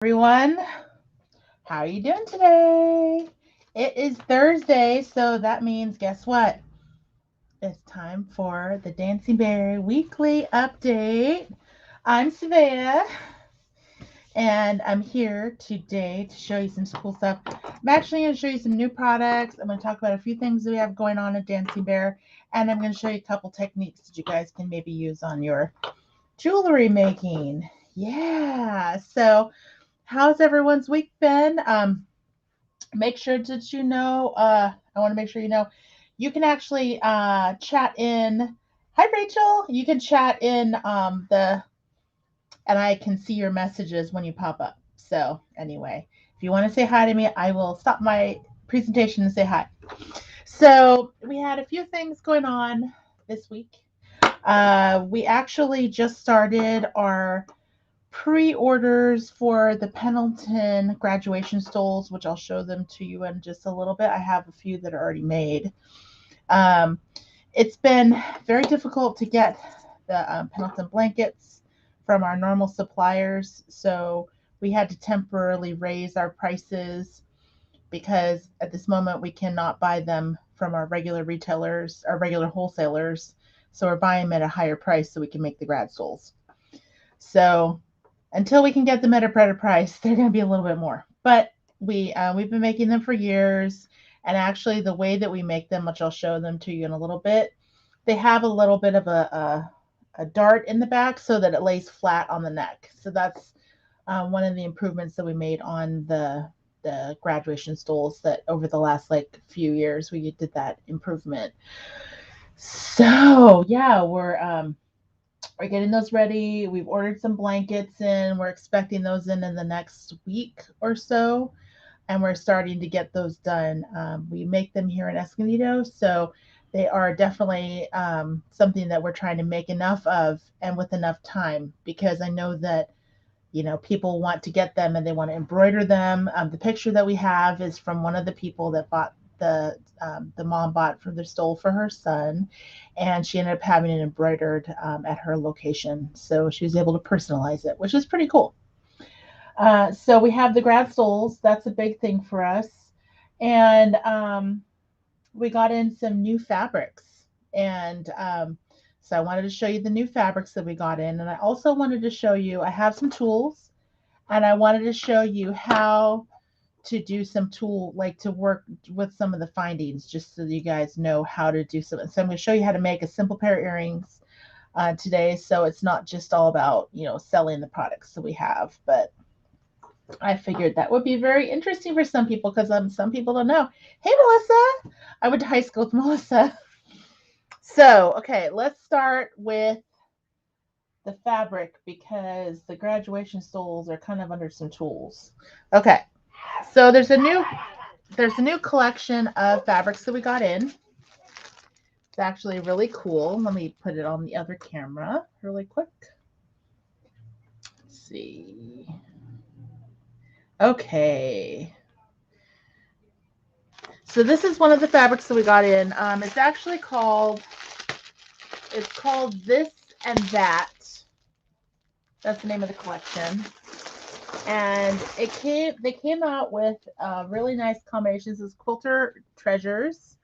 Everyone, how are you doing today? It is Thursday, so that means guess what? It's time for the Dancing Bear weekly update. I'm Savannah, and I'm here today to show you some cool stuff. I'm actually going to show you some new products. I'm going to talk about a few things that we have going on at Dancing Bear, and I'm going to show you a couple techniques that you guys can maybe use on your jewelry making. Yeah, so how's everyone's week been? Make sure that I want to make sure you can actually chat in. Hi, Rachel. You can chat in and I can see your messages when you pop up. So, anyway, if you want to say hi to me, I will stop my presentation and say hi. So, we had a few things going on this week. We actually just started our pre-orders for the Pendleton graduation stoles, which I'll show them to you in just a little bit. I have a few that are already made. Um, it's been very difficult to get the Pendleton blankets from our normal suppliers, so we had to temporarily raise our prices because at this moment we cannot buy them from our regular retailers, our regular wholesalers. So we're buying them at a higher price so we can make the grad stoles. So until we can get them at a better price, they're going to be a little bit more. But we've been making them for years, and actually the way that we make them, which I'll show them to you in a little bit, they have a little bit of a dart in the back so that it lays flat on the neck. So that's one of the improvements that we made on the graduation stoles that over the last like few years we did that improvement. So yeah, we're getting those ready. We've ordered some blankets in. We're expecting those in the next week or so, and we're starting to get those done. We make them here in Escondido, so they are definitely something that we're trying to make enough of and with enough time because I know that people want to get them and they want to embroider them. The picture that we have is from one of the people that bought the mom bought from the stole for her son, and she ended up having it embroidered at her location, so she was able to personalize it, which is pretty cool. So we have the grad soles. That's a big thing for us, and we got in some new fabrics, and so I wanted to show you the new fabrics that we got in, and I also wanted to show you I have some tools, and I wanted to show you how to do some tool, like to work with some of the findings, just so you guys know how to do some. So I'm going to show you how to make a simple pair of earrings today, so it's not just all about selling the products that we have, but I figured that would be very interesting for some people because some people don't know. Hey, Melissa, I went to high school with Melissa. So, okay, let's start with the fabric because the graduation stoles are kind of under some tools. Okay, so there's a new collection of fabrics that we got in. It's actually really cool. Let me put it on the other camera really quick. Let's see. Okay. So this is one of the fabrics that we got in. It's called This and That. That's the name of the collection. And they came out with really nice combinations. This Quilter Treasures.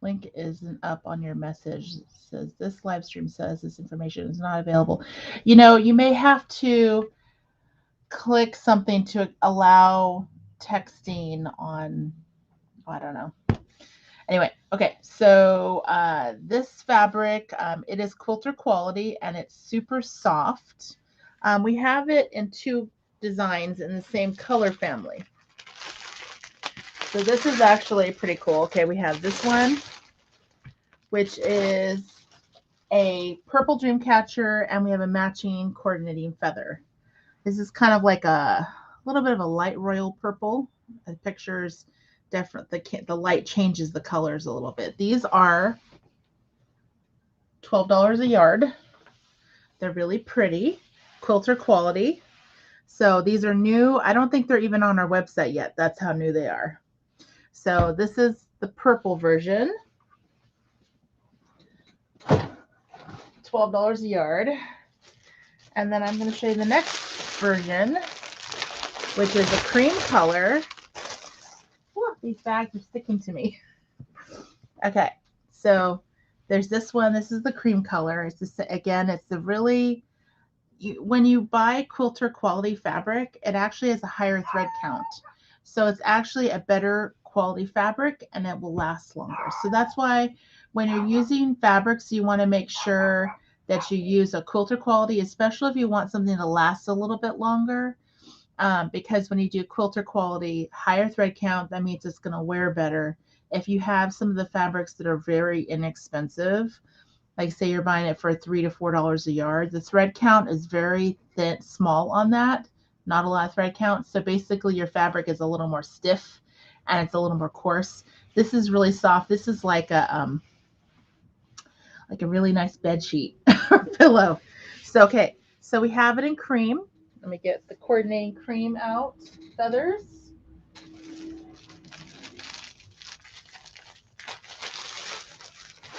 Link isn't up on your message. It says this live stream says this information is not available. You may have to click something to allow texting on, I don't know. Anyway, okay, so this fabric, it is quilter quality and it's super soft. We have it in two designs in the same color family. So this is actually pretty cool. Okay, we have this one, which is a purple dream catcher, and we have a matching coordinating feather. This is kind of like a little bit of a light royal purple. The picture's different. The light changes the colors a little bit. These are $12 a yard. They're really pretty, quilter quality. So these are new. I don't think they're even on our website yet. That's how new they are. So this is the purple version. $12 a yard. And then I'm going to show you the next version, which is a cream color. Whew, these bags are sticking to me. Okay, so there's this one. This is the cream color. It's just, again, it's the really, when you buy quilter quality fabric, it actually has a higher thread count. So it's actually a better quality fabric and it will last longer. So that's why when you're using fabrics, you want to make sure that you use a quilter quality, especially if you want something to last a little bit longer. Because when you do quilter quality, higher thread count, that means it's going to wear better. If you have some of the fabrics that are very inexpensive, like say you're buying it for $3 to $4 a yard, the thread count is very thin, small on that, not a lot of thread count. So basically your fabric is a little more stiff and it's a little more coarse. This is really soft. This is like a really nice bed sheet or pillow. So, okay, so we have it in cream. Let me get the coordinating cream out. Feathers.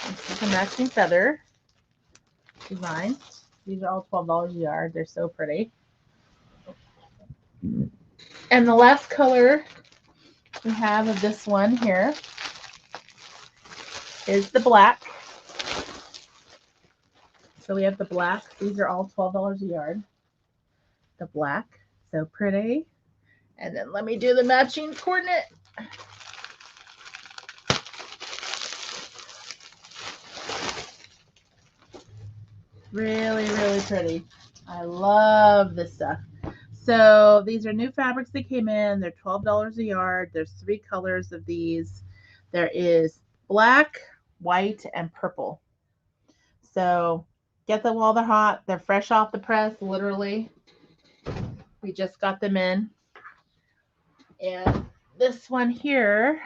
This is a matching feather design. These are all $12 a yard. They're so pretty. And the last color we have of this one here is the black. So we have the black. These are all $12 a yard. The black, so pretty. And then let me do the matching coordinate. Really, really pretty. I love this stuff. So these are new fabrics that came in. They're $12 a yard. There's 3 colors of these. There is black, white, and purple. So get them while they're hot. They're fresh off the press, literally. We just got them in. And this one here,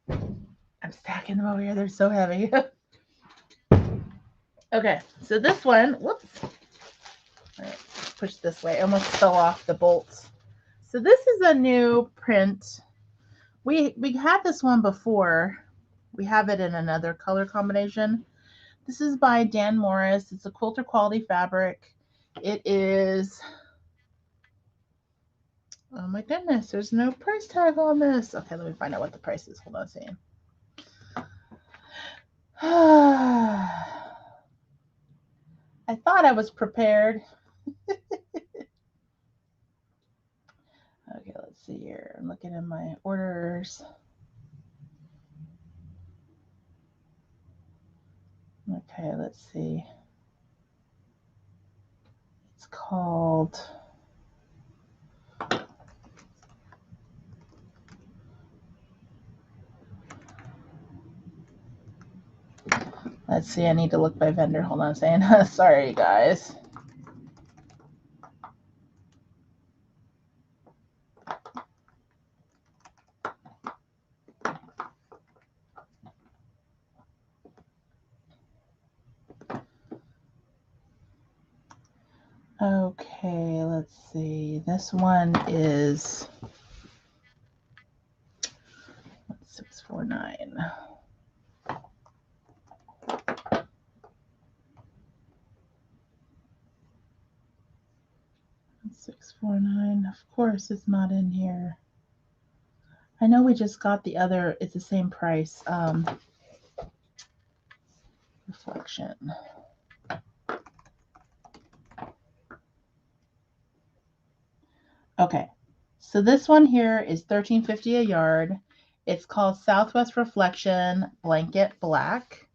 I'm stacking them over here. They're so heavy. Okay, so this one, whoops. All right, push this way. I almost fell off the bolts. So this is a new print. We had this one before. We have it in another color combination. This is by Dan Morris. It's a quilter quality fabric. It is, oh my goodness, there's no price tag on this. Okay, let me find out what the price is. Hold on a second. I thought I was prepared. Okay, let's see here. I'm looking at my orders. Okay, let's see. It's called, let's see, I need to look by vendor. Hold on a second. Sorry, guys. Okay, let's see. This one is 649. $649. Of course, it's not in here. I know we just got the other. It's the same price. Reflection. Okay, so this one here is $13.50 a yard. It's called Southwest Reflection Blanket Black.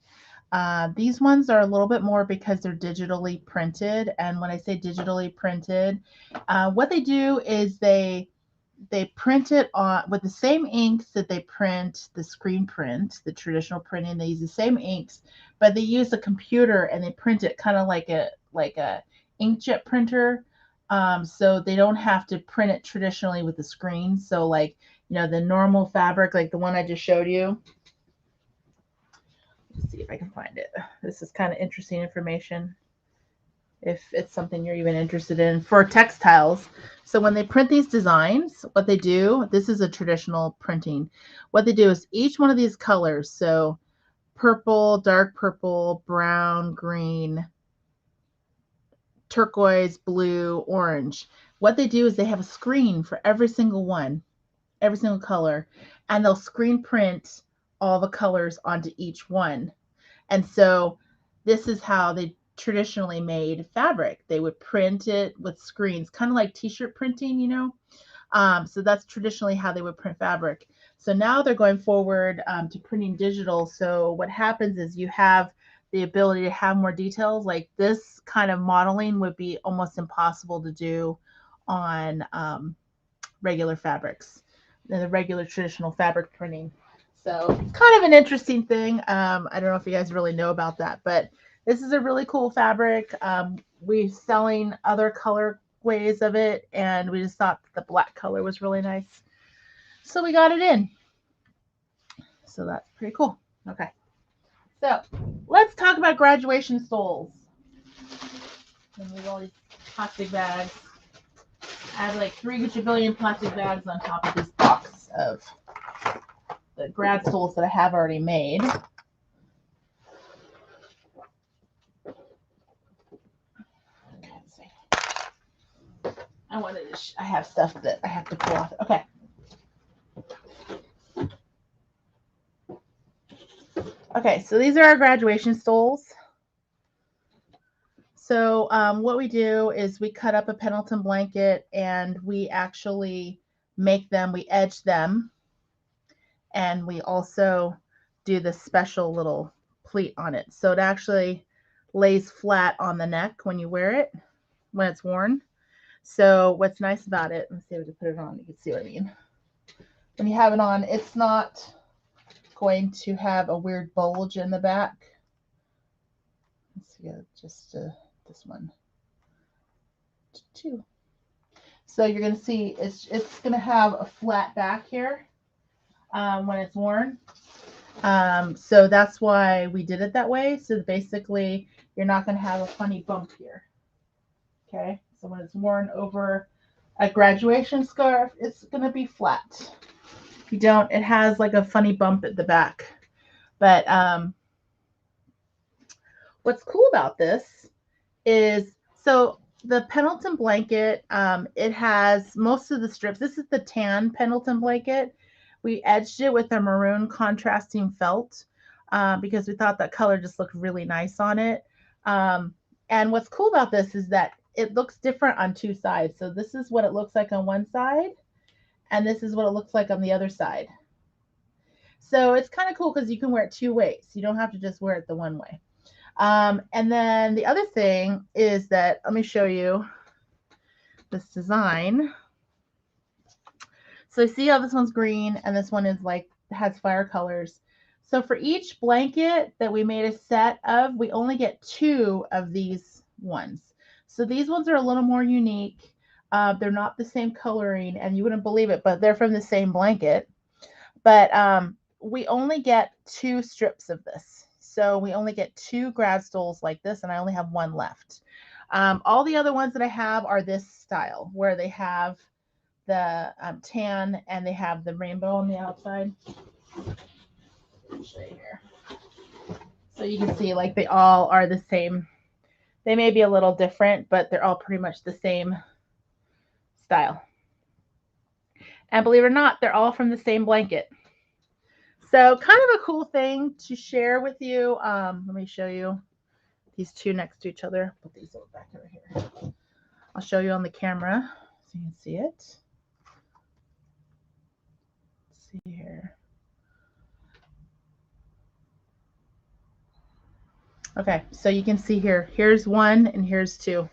These ones are a little bit more because they're digitally printed. And when I say digitally printed, what they do is they print it on with the same inks that they print the screen print, the traditional printing. They use the same inks, but they use a computer and they print it kind of like a inkjet printer. So they don't have to print it traditionally with the screen. So like, the normal fabric, like the one I just showed you. Let's see if I can find it. This is kind of interesting information if it's something you're even interested in for textiles. So when they print these designs, what they do, this is a traditional printing. What they do is each one of these colors, so purple, dark purple, brown, green, turquoise, blue, orange. What they do is they have a screen for every single one, every single color, and they'll screen print all the colors onto each one. And so this is how they traditionally made fabric. They would print it with screens, kind of like t-shirt printing, you know. So that's traditionally how they would print fabric. So now they're going forward to printing digital. So what happens is you have the ability to have more details. Like this kind of modeling would be almost impossible to do on regular fabrics, the regular traditional fabric printing. So it's kind of an interesting thing. I don't know if you guys really know about that, but this is a really cool fabric. We're selling other color ways of it, and we just thought the black color was really nice. So we got it in. So that's pretty cool. Okay. So let's talk about graduation soles. And we have all these plastic bags. I have like 3 gajillion plastic bags on top of this box of the grad soles that I have already made. Okay, let's see. I have stuff that I have to pull off. Okay. Okay, so these are our graduation soles. So what we do is we cut up a Pendleton blanket and we actually make them, we edge them, and we also do this special little pleat on it. So it actually lays flat on the neck when you wear it, when it's worn. So what's nice about it, let's see if we can put it on, you can see what I mean. When you have it on, it's not going to have a weird bulge in the back. Let's see, just this one. 2. So you're going to see it's going to have a flat back here when it's worn. So that's why we did it that way. So basically, you're not going to have a funny bump here. Okay, so when it's worn over a graduation scarf, it's going to be flat. If you don't, it has like a funny bump at the back. But what's cool about this is, so the Pendleton blanket, it has most of the strips. This is the tan Pendleton blanket. We edged it with a maroon contrasting felt because we thought that color just looked really nice on it. And what's cool about this is that it looks different on 2 sides. So this is what it looks like on one side, and this is what it looks like on the other side. So it's kind of cool because you can wear it 2 ways. You don't have to just wear it the one way. And then the other thing is that, let me show you this design. So you see how this one's green and this one is like, has fire colors. So for each blanket that we made a set of, we only get 2 of these ones. So these ones are a little more unique. They're not the same coloring, and you wouldn't believe it, but they're from the same blanket. But we only get 2 strips of this. So we only get 2 grad soles like this, and I only have 1 left. All the other ones that I have are this style, where they have the tan and they have the rainbow on the outside. I'll show you here. So you can see like they all are the same. They may be a little different, but they're all pretty much the same style. And believe it or not, they're all from the same blanket. So kind of a cool thing to share with you. Let me show you these 2 next to each other. Put these over back over here. I'll show you on the camera so you can see it. Let's see here. Okay, so you can see here, here's 1 and here's 2.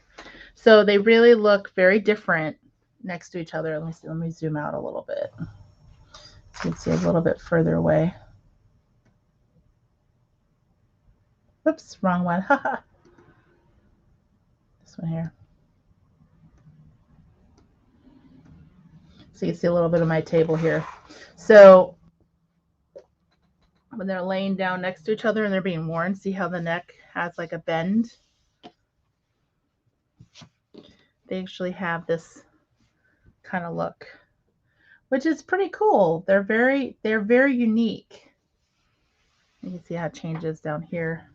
So they really look very different next to each other. Let me zoom out a little bit. So you can see a little bit further away. Oops, wrong one. Haha. This one here. So you can see a little bit of my table here. So when they're laying down next to each other and they're being worn, see how the neck has like a bend? They actually have this kind of look, which is pretty cool. They're very unique. You can see how it changes down here.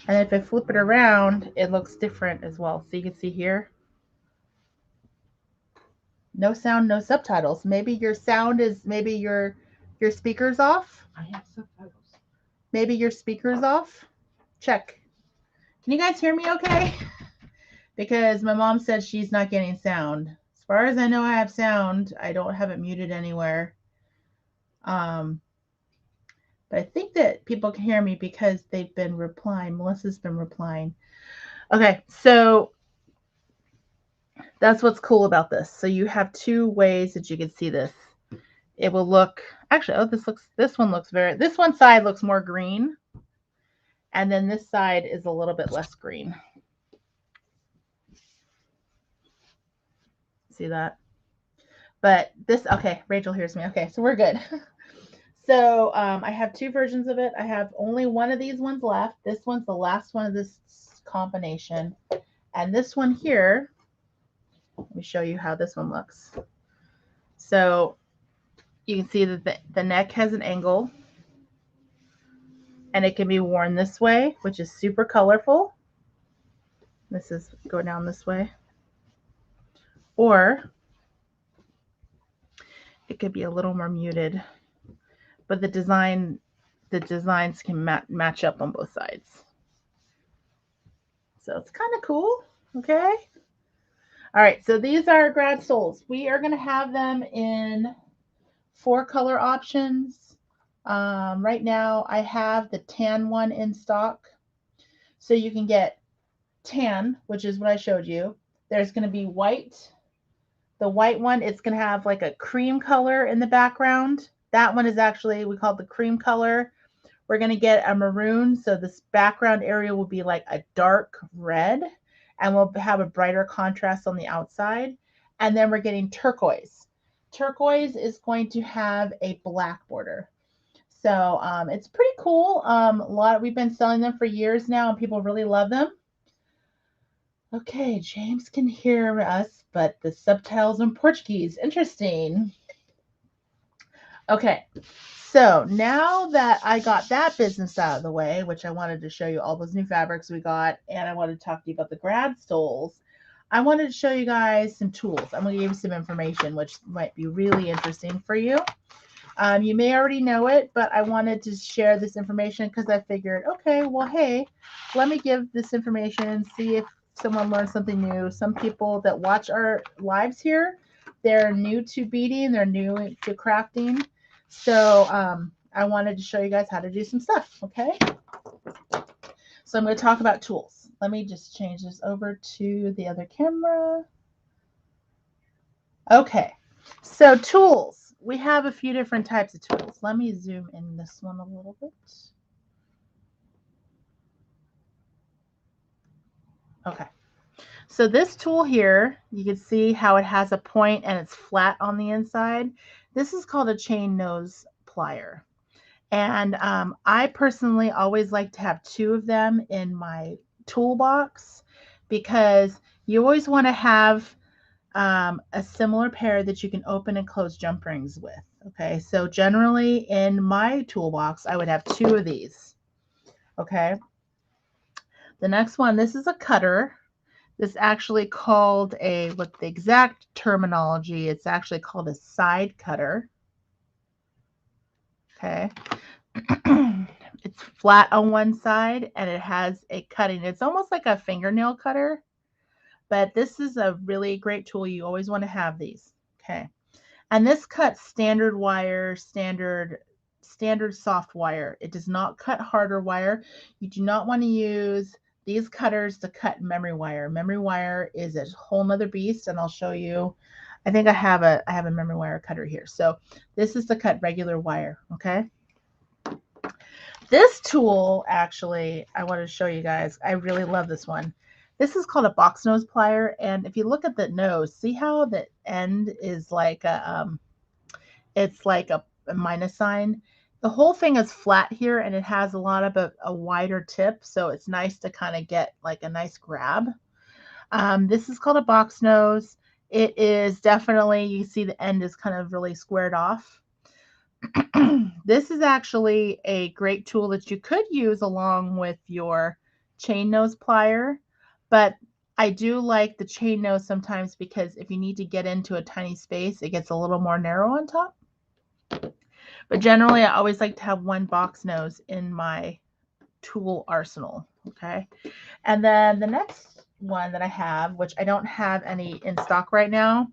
And if I flip it around, it looks different as well. So you can see here, no sound, no subtitles. Maybe your sound is, maybe your speaker's off. I have subtitles. Maybe your speaker's off. Check. Can you guys hear me okay? Because my mom said she's not getting sound. As far as I know, I have sound. I don't have it muted anywhere. But I think that people can hear me because they've been replying. Melissa's been replying. Okay, so that's what's cool about this. So you have two ways that you can see this. It will look, actually, oh, this one side looks more green. And then this side is a little bit less green. See that? But this, okay, Rachel hears me. Okay, so we're good. So I have two versions of it. I have only one of these ones left. This one's the last one of this combination. And this one here, let me show you how this one looks. So you can see that the neck has an angle. And it can be worn this way, which is super colorful. This is go down this way. Or it could be a little more muted. But the designs can match up on both sides. So it's kind of cool. Okay. All right, so these are Grad Soles. We are going to have them in 4 color options. Right now, I have the tan one in stock. So you can get tan, which is what I showed you. There's going to be white. The white one, it's going to have like a cream color in the background. That one is actually, we call it the cream color. We're going to get a maroon. So this background area will be like a dark red. And we'll have a brighter contrast on the outside. And then we're getting turquoise. Turquoise is going to have a black border. So it's pretty cool. We've been selling them for years now, and people really love them. Okay, James can hear us, but the subtitles in Portuguese. Interesting. Okay, so now that I got that business out of the way, which I wanted to show you all those new fabrics we got, and I wanted to talk to you about the Grad Soles, I wanted to show you guys some tools. I'm going to give you some information, which might be really interesting for you. You may already know it, but I wanted to share this information because I figured, okay, well, hey, let me give this information and see if someone learns something new. Some people that watch our lives here, they're new to beading, they're new to crafting. So I wanted to show you guys how to do some stuff, okay? So I'm going to talk about tools. Let me just change this over to the other camera. Okay, so tools. We have a few different types of tools. Let me zoom in this one a little bit. Okay, so this tool here, you can see how it has a point and it's flat on the inside. This is called a chain nose plier. And I personally always like to have 2 of them in my toolbox because you always want to have a similar pair that you can open and close jump rings with. Okay, so generally in my toolbox, I would have 2 of these. Okay, the next one, this is a cutter. This is actually called what the exact terminology, it's actually called a side cutter. Okay. It's flat on one side and it has a cutting. It's almost like a fingernail cutter, but this is a really great tool. You always want to have these. Okay. And this cuts standard wire, standard soft wire. It does not cut harder wire. You do not want to use these cutters to cut memory wire. Memory wire is a whole nother beast, and I'll show you. I think I have a memory wire cutter here. So this is to cut regular wire, okay? This tool, actually, I want to show you guys. I really love this one. This is called a box nose plier, and if you look at the nose, see how the end is like it's like a minus sign. The whole thing is flat here, and it has a lot of a wider tip, so it's nice to kind of get like a nice grab. This is called a box nose. It is definitely, you see the end is kind of really squared off. This is actually a great tool that you could use along with your chain nose plier, but I do like the chain nose sometimes because if you need to get into a tiny space, it gets a little more narrow on top. But generally, I always like to have one box nose in my tool arsenal, okay? And then the next one that I have, which I don't have any in stock right now,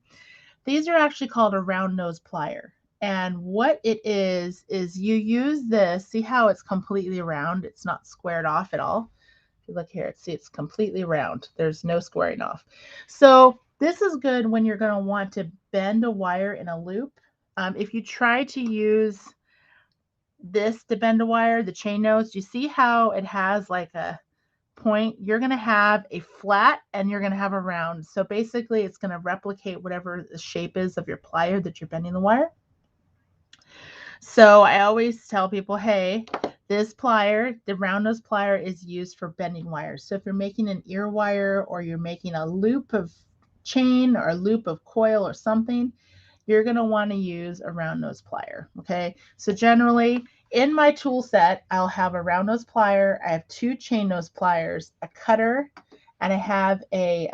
these are actually called a round nose plier. And what it is you use this, see how it's completely round? It's not squared off at all. If you look here, see it's completely round. There's no squaring off. So this is good when you're going to want to bend a wire in a loop. If you try to use this to bend a wire, the chain nose, you see how it has like a point? You're going to have a flat and you're going to have a round. So basically it's going to replicate whatever the shape is of your plier that you're bending the wire. So I always tell people, hey, this plier, the round nose plier, is used for bending wires. So if you're making an ear wire or you're making a loop of chain or a loop of coil or something, you're going to want to use a round nose plier. Okay. So generally in my tool set, I'll have a round nose plier. I have two chain nose pliers, a cutter, and I have a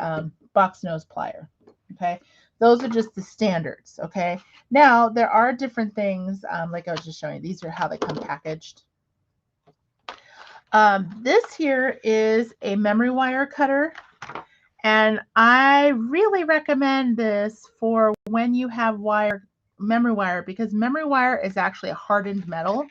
box nose plier. Okay. Those are just the standards. Okay. Now there are different things, like I was just showing you. These are how they come packaged. This here is a memory wire cutter. And I really recommend this for when you have memory wire, because memory wire is actually a hardened metal.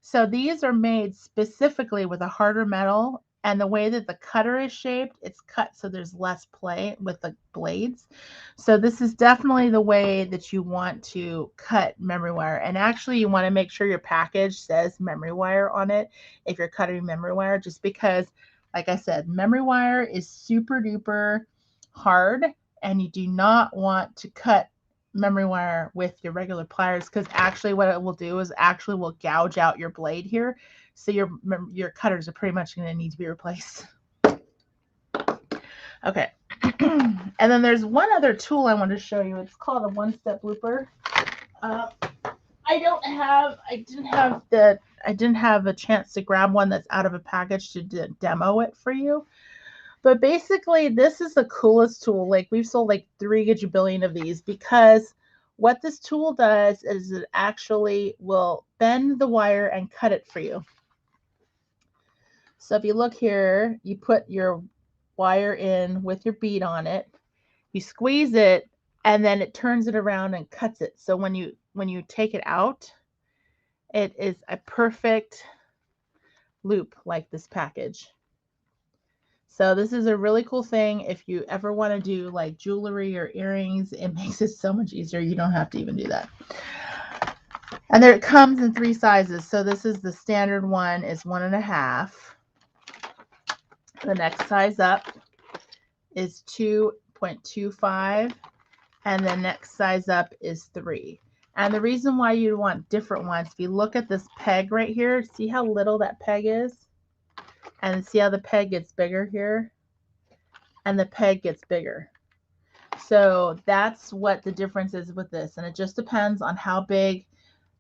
So these are made specifically with a harder metal, and the way that the cutter is shaped, it's cut so there's less play with the blades. So this is definitely the way that you want to cut memory wire. And actually you want to make sure your package says memory wire on it if you're cutting memory wire, just because, like I said, memory wire is super duper hard, and you do not want to cut memory wire with your regular pliers, because actually what it will do is actually will gouge out your blade here. So your cutters are pretty much going to need to be replaced. Okay. And then there's one other tool I want to show you. It's called a one-step blooper. I didn't have a chance to grab one that's out of a package to demo it for you. But basically, this is the coolest tool. Like, we've sold like 3 gajillion of these, because what this tool does is it actually will bend the wire and cut it for you. So if you look here, you put your wire in with your bead on it, you squeeze it, and then it turns it around and cuts it. So when you take it out, it is a perfect loop like this package. So this is a really cool thing. If you ever want to do like jewelry or earrings, it makes it so much easier. You don't have to even do that. And there it comes in 3 sizes. So this is the standard one, is 1.5. The next size up is 2.25. And the next size up is 3. And the reason why you want different ones, if you look at this peg right here, see how little that peg is? And see how the peg gets bigger here? And the peg gets bigger. So that's what the difference is with this. And it just depends on how big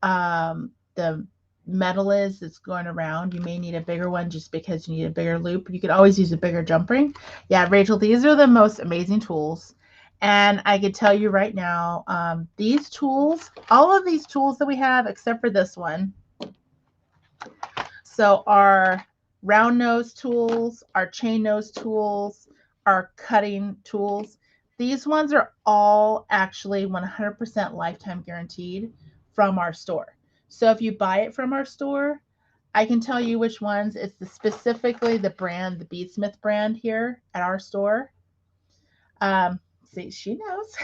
the metal is that's going around. You may need a bigger one just because you need a bigger loop. You could always use a bigger jump ring. Yeah, Rachel, these are the most amazing tools. And I could tell you right now, these tools, all of these tools that we have, except for this one, so our round nose tools, our chain nose tools, our cutting tools, these ones are all actually 100% lifetime guaranteed from our store. So if you buy it from our store, I can tell you which ones. It's specifically the brand, the Beadsmith brand here at our store. See, she knows.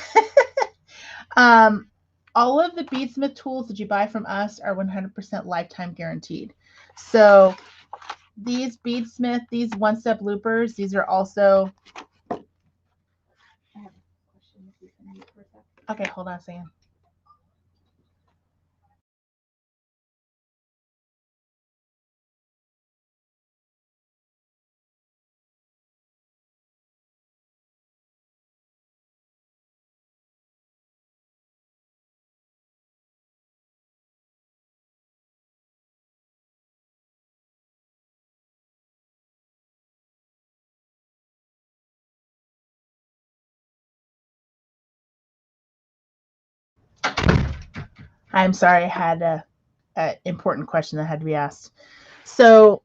All of the Beadsmith tools that you buy from us are 100% lifetime guaranteed. So these Beadsmith, these one-step loopers, these are also. I have a question. If you can mute for a second. Okay, hold on a second. I'm sorry, I had a important question that had to be asked. So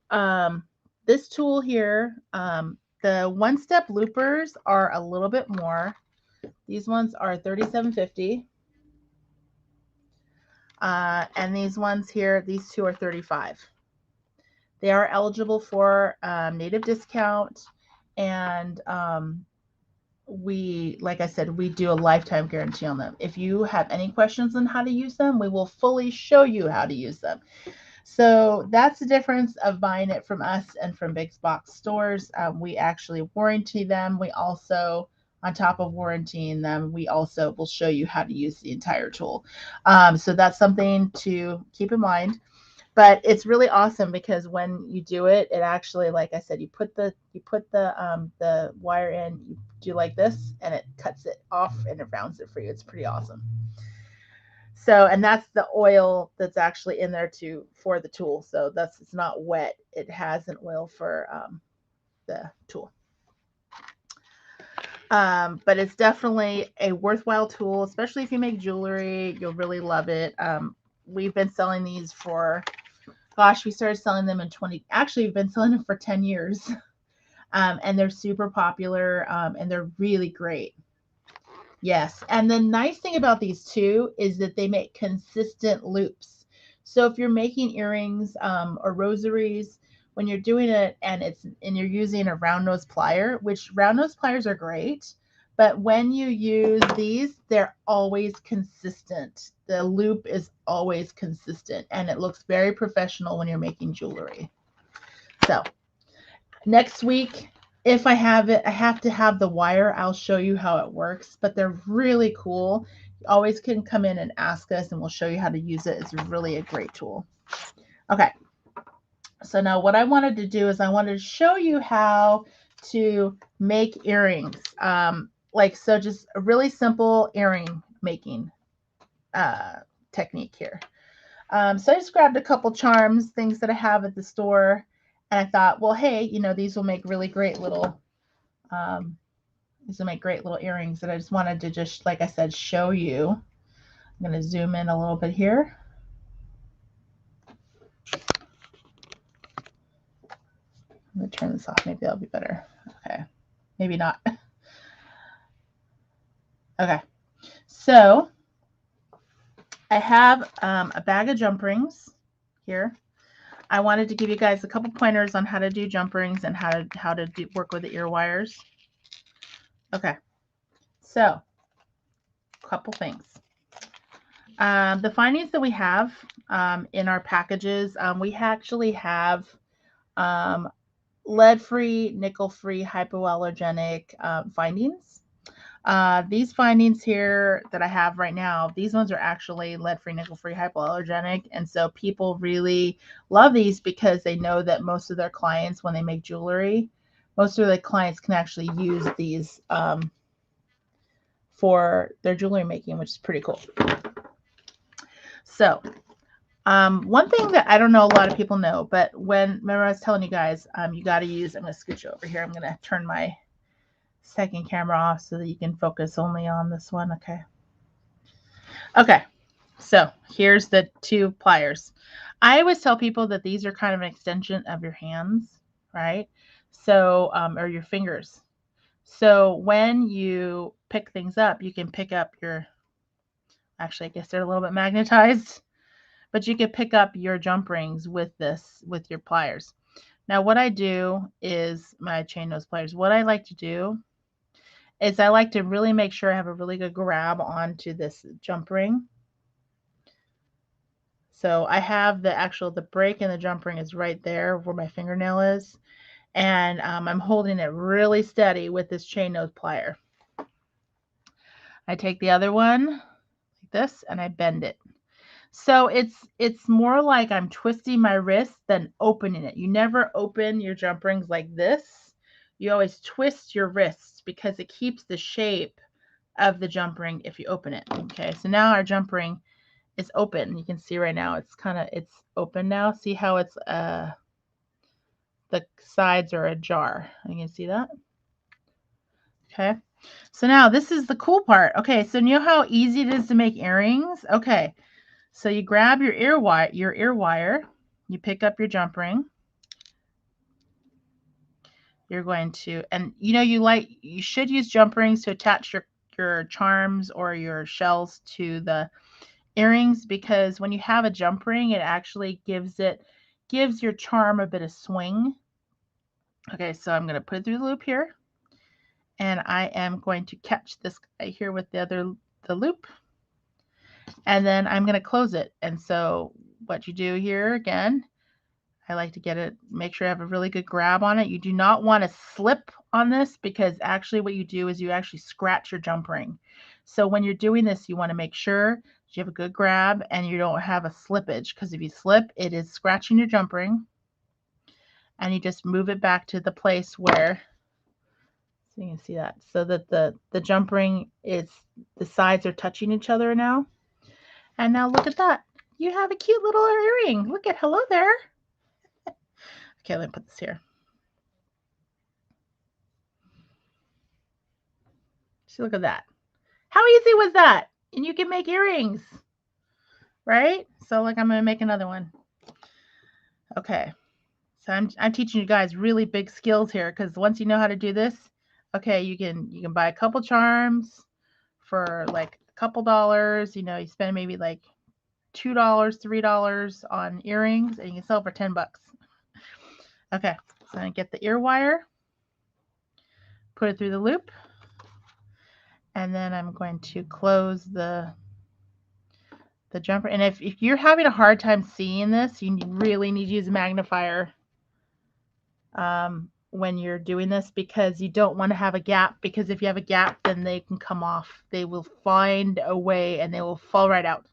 this tool here, the one-step loopers are a little bit more. These ones are $37.50. And these ones here, these two are $35. They are eligible for native discount, and we, like I said, we do a lifetime guarantee on them. If you have any questions on how to use them, we will fully show you how to use them. So that's the difference of buying it from us and from big box stores. We actually warranty them. We also, on top of warrantying them, we also will show you how to use the entire tool. So that's something to keep in mind. But it's really awesome because when you do it, it actually, like I said, you put the wire in, you do like this, and it cuts it off and it rounds it for you. It's pretty awesome. So, and that's the oil that's actually in there for the tool. So it's not wet. It has an oil for the tool. But it's definitely a worthwhile tool, especially if you make jewelry. You'll really love it. We've been selling these for, gosh, we started selling them actually we've been selling them for 10 years. And they're super popular, and they're really great. Yes. And the nice thing about these too is that they make consistent loops. So if you're making earrings or rosaries, when you're doing it and you're using a round nose plier, which round nose pliers are great, but when you use these, they're always consistent. The loop is always consistent, and it looks very professional when you're making jewelry. So next week, if I have it, I have to have the wire. I'll show you how it works, but they're really cool. You always can come in and ask us, and we'll show you how to use it. It's really a great tool. Okay. So now what I wanted to do is I wanted to show you how to make earrings. So just a really simple earring making technique here. So I just grabbed a couple charms, things that I have at the store, and I thought, well, hey, these will make really great little earrings. And I just wanted to like I said, show you. I'm going to zoom in a little bit here. I'm going to turn this off. Maybe that'll be better. Okay. Maybe not. Okay. So I have a bag of jump rings here. I wanted to give you guys a couple pointers on how to do jump rings and how to work with the ear wires. Okay. So a couple things. The findings that we have in our packages, we actually have lead-free, nickel-free, hypoallergenic findings. These findings here that I have right now, these ones are actually lead-free, nickel-free, hypoallergenic. And so people really love these because they know that most of their clients, when they make jewelry, most of the clients can actually use these for their jewelry making, which is pretty cool. So one thing that I don't know a lot of people know, but remember I was telling you guys, you got to use, I'm going to scooch you over here. I'm going to turn my second camera off so that you can focus only on this one. Okay. Okay. So here's the two pliers. I always tell people that these are kind of an extension of your hands, right? So, or your fingers. So when you pick things up, you can pick up actually, I guess they're a little bit magnetized, but you can pick up your jump rings with your pliers. Now, what I do is my chain nose pliers. What I like to do is I like to really make sure I have a really good grab onto this jump ring. So I have the break in the jump ring is right there where my fingernail is. And I'm holding it really steady with this chain nose plier. I take the other one like this and I bend it. So it's more like I'm twisting my wrist than opening it. You never open your jump rings like this. You always twist your wrists because it keeps the shape of the jump ring if you open it. Okay, so now our jump ring is open. You can see right now it's open now. See how it's the sides are ajar. You can see that? Okay. So now this is the cool part. Okay, so you know how easy it is to make earrings? Okay. So you grab your ear wire, you pick up your jump ring. You're going to, and you should use jump rings to attach your charms or your shells to the earrings, because when you have a jump ring, it actually gives your charm a bit of swing. Okay, so I'm going to put it through the loop here, and I am going to catch this guy here with the loop, and then I'm going to close it. And so what you do here, again, I like to make sure I have a really good grab on it. You do not want to slip on this, because actually what you do is you actually scratch your jump ring. So when you're doing this, you want to make sure you have a good grab and you don't have a slippage, because if you slip, it is scratching your jump ring. And you just move it back to the place where, so you can see that, so that the jump ring the sides are touching each other now. And now look at that. You have a cute little earring. Look at, hello there. Okay, let me put this here. So look at that. How easy was that? And you can make earrings, right? So like, I'm going to make another one. Okay. So I'm teaching you guys really big skills here, because once you know how to do this, okay, you can buy a couple charms for like a couple dollars. You spend maybe like $2, $3 on earrings, and you can sell for 10 bucks. Okay. So I get the ear wire, put it through the loop, and then I'm going to close the jumper. And if you're having a hard time seeing this, you really need to use a magnifier when you're doing this, because you don't want to have a gap, because if you have a gap, then they can come off. They will find a way and they will fall right out.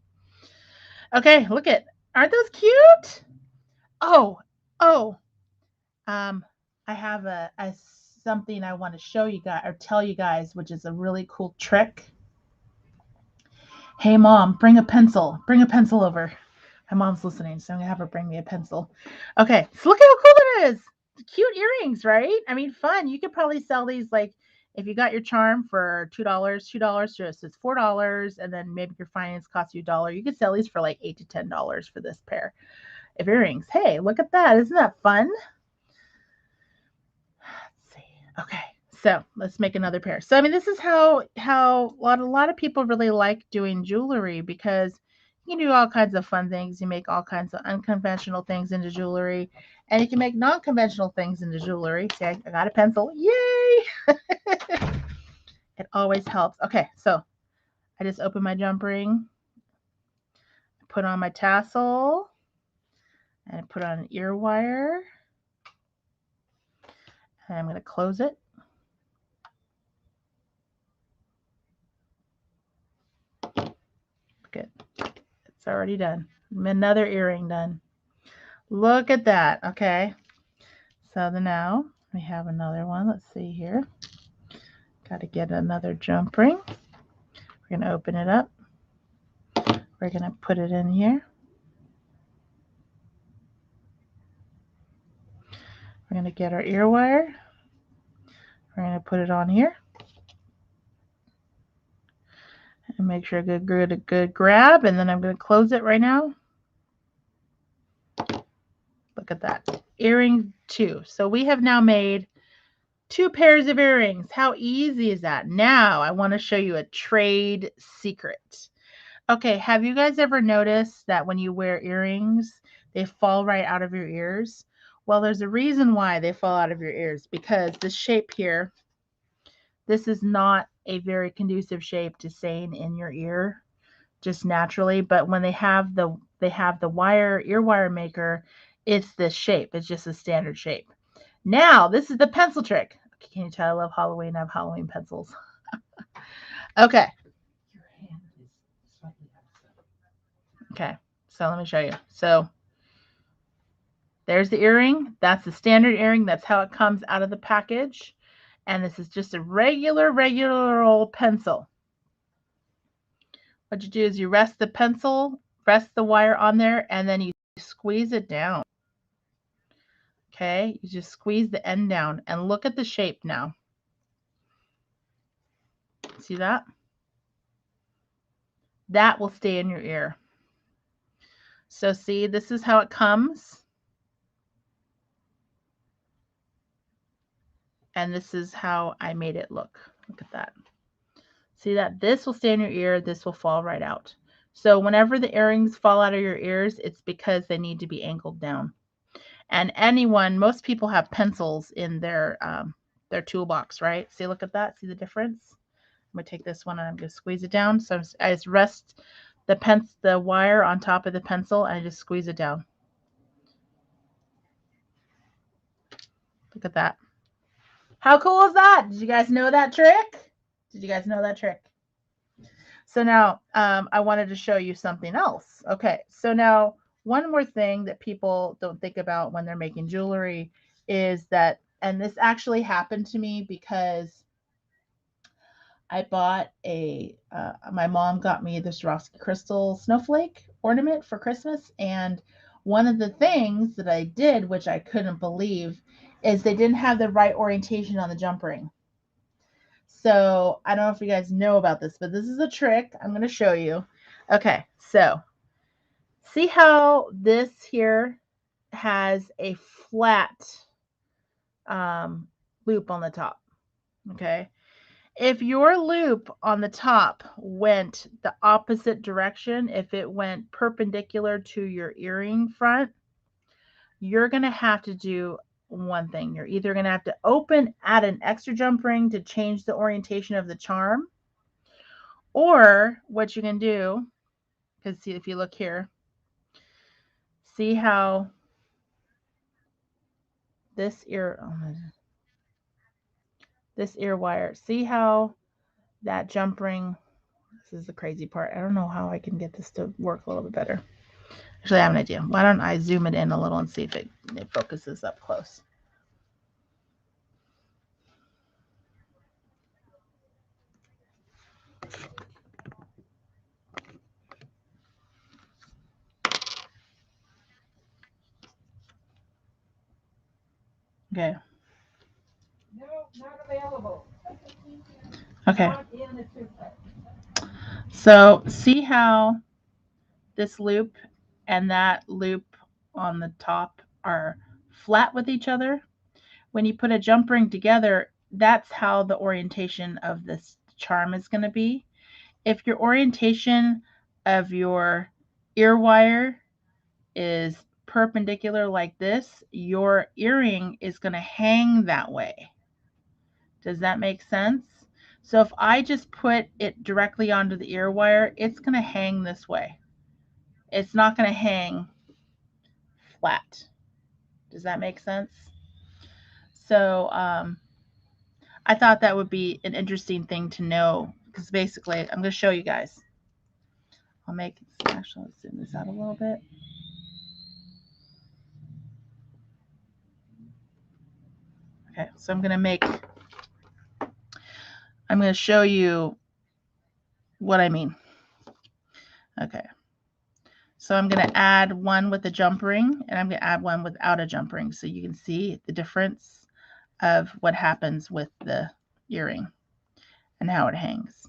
Okay, look at, aren't those cute? Oh, I have something I want to show you guys, or tell you guys, which is a really cool trick. Hey mom, bring a pencil over. My mom's listening, so I'm gonna have her bring me a pencil. Okay, so look at how cool it is. Cute earrings, right? I mean, fun. You could probably sell these, like, if you got your charm for $2, just it's $4, and then maybe your finance costs you $1. You could sell these for like $8 to $10 for this pair of earrings. Hey, look at that. Isn't that fun? Let's see. Okay. So let's make another pair. So I mean, this is how a lot of people really like doing jewelry, because you can do all kinds of fun things. You make all kinds of unconventional things into jewelry, and you can make non-conventional things into jewelry. See, I got a pencil. Yay! It always helps. Okay, so I just open my jump ring, put on my tassel, and I put on an ear wire, and I'm going to close it. Good. It's already done. Another earring done. Look at that. Okay. So then now we have another one. Let's see here. Got to get another jump ring. We're going to open it up. We're going to put it in here. We're going to get our ear wire. We're going to put it on here. And make sure a good grab. And then I'm going to close it right now. Look at that. Earring 2. So we have now made 2 pairs of earrings. How easy is that? Now I want to show you a trade secret. Okay, have you guys ever noticed that when you wear earrings, they fall right out of your ears? Well, there's a reason why they fall out of your ears, because this shape here, this is not a very conducive shape to staying in your ear just naturally. But when they have the ear wire maker, it's this shape. It's just a standard shape. Now, this is the pencil trick. Can you tell I love Halloween? I have Halloween pencils. Okay. Okay, so let me show you. So there's the earring. That's the standard earring. That's how it comes out of the package. And this is just a regular old pencil. What you do is you rest the wire on there, and then you squeeze it down. Okay, you just squeeze the end down, and look at the shape now. See that? That will stay in your ear. So see, this is how it comes. And this is how I made it look. Look at that. See that? This will stay in your ear. This will fall right out. So whenever the earrings fall out of your ears, it's because they need to be angled down. And most people have pencils in their toolbox, right? See, look at that. See the difference? I'm going to take this one and I'm going to squeeze it down. So I just rest the wire on top of the pencil and I just squeeze it down. Look at that. How cool is that? Did you guys know that trick? Did you guys know that trick? So now I wanted to show you something else. Okay, so now one more thing that people don't think about when they're making jewelry is that, and this actually happened to me because I bought my mom got me this Swarovski crystal snowflake ornament for Christmas. And one of the things that I did, which I couldn't believe, is they didn't have the right orientation on the jump ring. So I don't know if you guys know about this, but this is a trick I'm going to show you. Okay, so see how this here has a flat loop on the top, okay? If your loop on the top went the opposite direction, if it went perpendicular to your earring front, you're going to have to do one thing. You're either going to have to add an extra jump ring to change the orientation of the charm, or what you can do, because see, if you look here, see how this ear wire, see how that jump ring, this is the crazy part. I don't know how I can get this to work a little bit better. Actually, I have an idea. Why don't I zoom it in a little and see if it focuses up close. Okay. No, not available. Okay. Not in the toothbrush. So see how this loop and that loop on the top are flat with each other? When you put a jump ring together, that's how the orientation of this charm is going to be. If your orientation of your ear wire is perpendicular like this, your earring is going to hang that way. Does that make sense? So if I just put it directly onto the ear wire, it's going to hang this way. It's not going to hang flat. Does that make sense? So I thought that would be an interesting thing to know, because basically I'm going to show you guys. Actually, let's zoom this out a little bit. Okay, so I'm going to show you what I mean. Okay, so I'm going to add one with a jump ring, and I'm going to add one without a jump ring, so you can see the difference of what happens with the earring and how it hangs.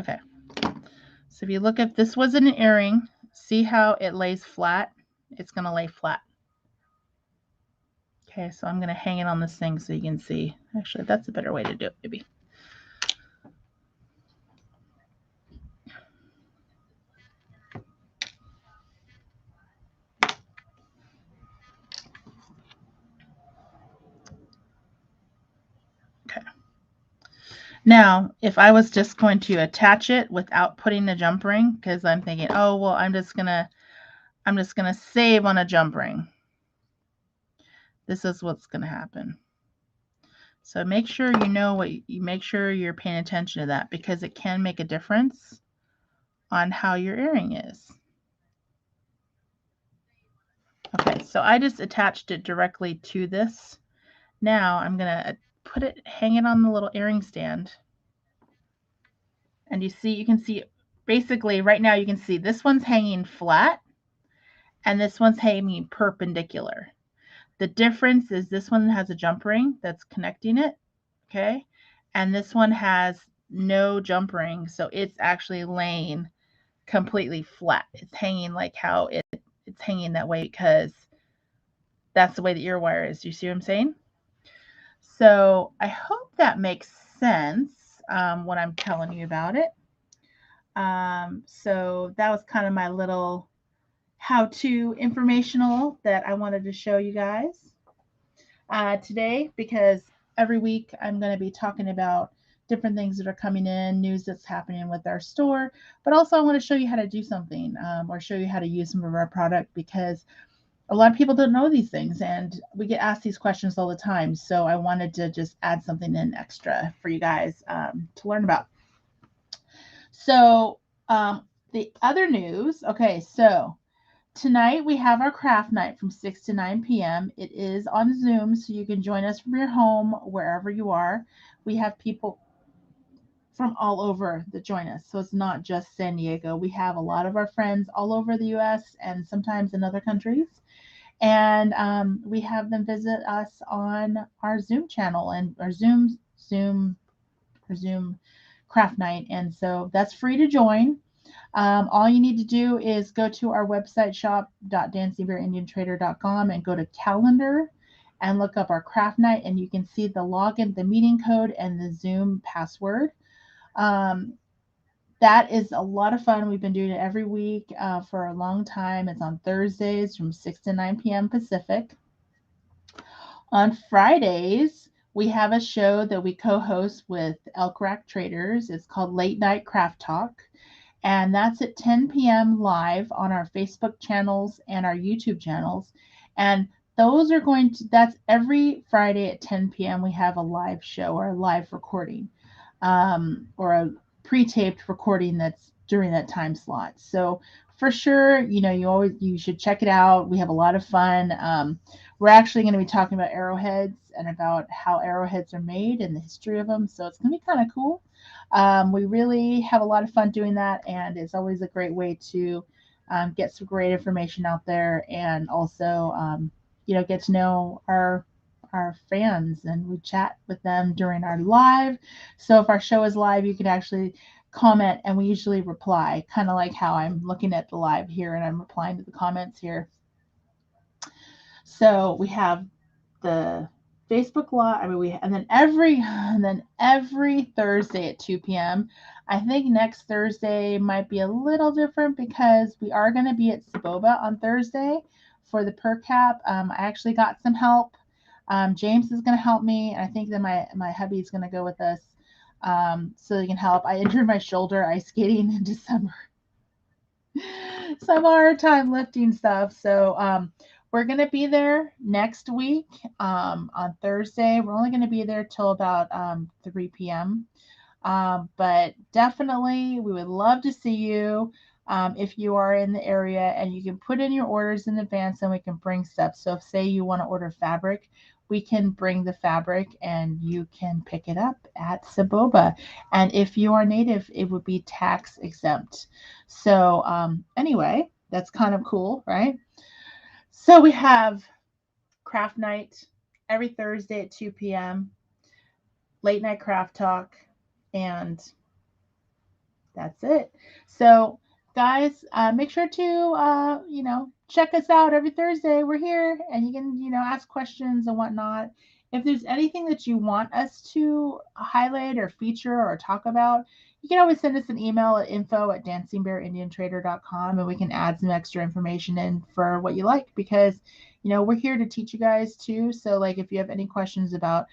Okay, so if you look, if this was an earring, see how it lays flat? It's going to lay flat. Okay, so I'm going to hang it on this thing so you can see. Actually, that's a better way to do it, maybe. Okay. Now, if I was just going to attach it without putting a jump ring, because I'm thinking, oh, well, I'm just gonna save on a jump ring. This is what's gonna happen. So make sure you know make sure you're paying attention to that, because it can make a difference on how your earring is. Okay, so I just attached it directly to this. Now I'm gonna hang it on the little earring stand. And you can see basically right now you can see this one's hanging flat and this one's hanging perpendicular. The difference is this one has a jump ring that's connecting it, okay? and this one has no jump ring, so it's actually laying completely flat. It's hanging like how it's hanging that way because that's the way the ear wire is. Do you see what I'm saying? So I hope that makes sense when I'm telling you about it. So that was kind of my little how-to informational that I wanted to show you guys today, because every week I'm going to be talking about different things that are coming in, news that's happening with our store, but also I want to show you how to do something or show you how to use some of our product, because a lot of people don't know these things and we get asked these questions all the time. So I wanted to just add something in extra for you guys to learn about. So the other news, okay, so tonight we have our craft night from 6 to 9 p.m. It is on Zoom, so you can join us from your home, wherever you are. We have people from all over that join us. So it's not just San Diego. We have a lot of our friends all over the US and sometimes in other countries. And we have them visit us on our Zoom channel and our Zoom craft night. And so that's free to join. All you need to do is go to our website, shop.dancingbearindiantrader.com, and go to calendar and look up our craft night, and you can see the login, the meeting code, and the Zoom password. Um, that is a lot of fun. We've been doing it every week for a long time. It's on Thursdays from 6 to 9 p.m. Pacific. On Fridays, we have a show that we co host with Elk Rack Traders. It's called Late Night Craft Talk, and that's at 10 p.m. live on our Facebook channels and our YouTube channels. And those are that's every Friday at 10 p.m. We have a live show or a live recording or a pre-taped recording that's during that time slot. So for sure, you should check it out. We have a lot of fun. We're actually going to be talking about arrowheads and about how arrowheads are made and the history of them. So it's going to be kind of cool. We really have a lot of fun doing that, and it's always a great way to get some great information out there, and also get to know our fans, and we chat with them during our live. So if our show is live, you can actually comment, and we usually reply, kind of like how I'm looking at the live here and I'm replying to the comments here. So we have the Facebook Live. And then every Thursday at 2 p.m. I think next Thursday might be a little different because we are going to be at Saboba on Thursday for the per cap. I actually got some help. James is going to help me, and I think that my hubby is going to go with us so they can help. I injured my shoulder ice skating in December. Some hard time lifting stuff. So we're going to be there next week on Thursday. We're only going to be there till about 3 p.m. But definitely, we would love to see you if you are in the area, and you can put in your orders in advance and we can bring stuff. So if, say, you want to order fabric, we can bring the fabric and you can pick it up at Saboba. And if you are native, it would be tax exempt. So anyway, that's kind of cool, right? So we have craft night every Thursday at 2 p.m., late night craft talk, and that's it. So guys, make sure to check us out every Thursday. We're here, and you can ask questions and whatnot. If there's anything that you want us to highlight or feature or talk about, you can always send us an email at info@dancingbearindiantrader.com, and we can add some extra information in for what you like, because we're here to teach you guys too. So like, if you have any questions about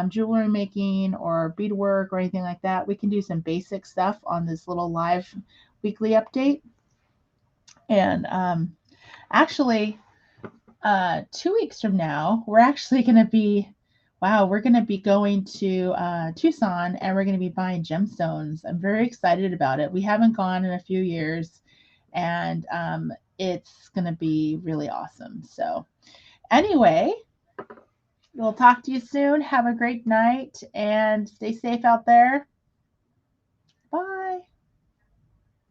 jewelry making or beadwork or anything like that, we can do some basic stuff on this little live weekly update. And actually, 2 weeks from now, we're actually going to be, we're going to be going to Tucson, and we're going to be buying gemstones. I'm very excited about it. We haven't gone in a few years, and it's going to be really awesome. So anyway, we'll talk to you soon. Have a great night and stay safe out there. Bye.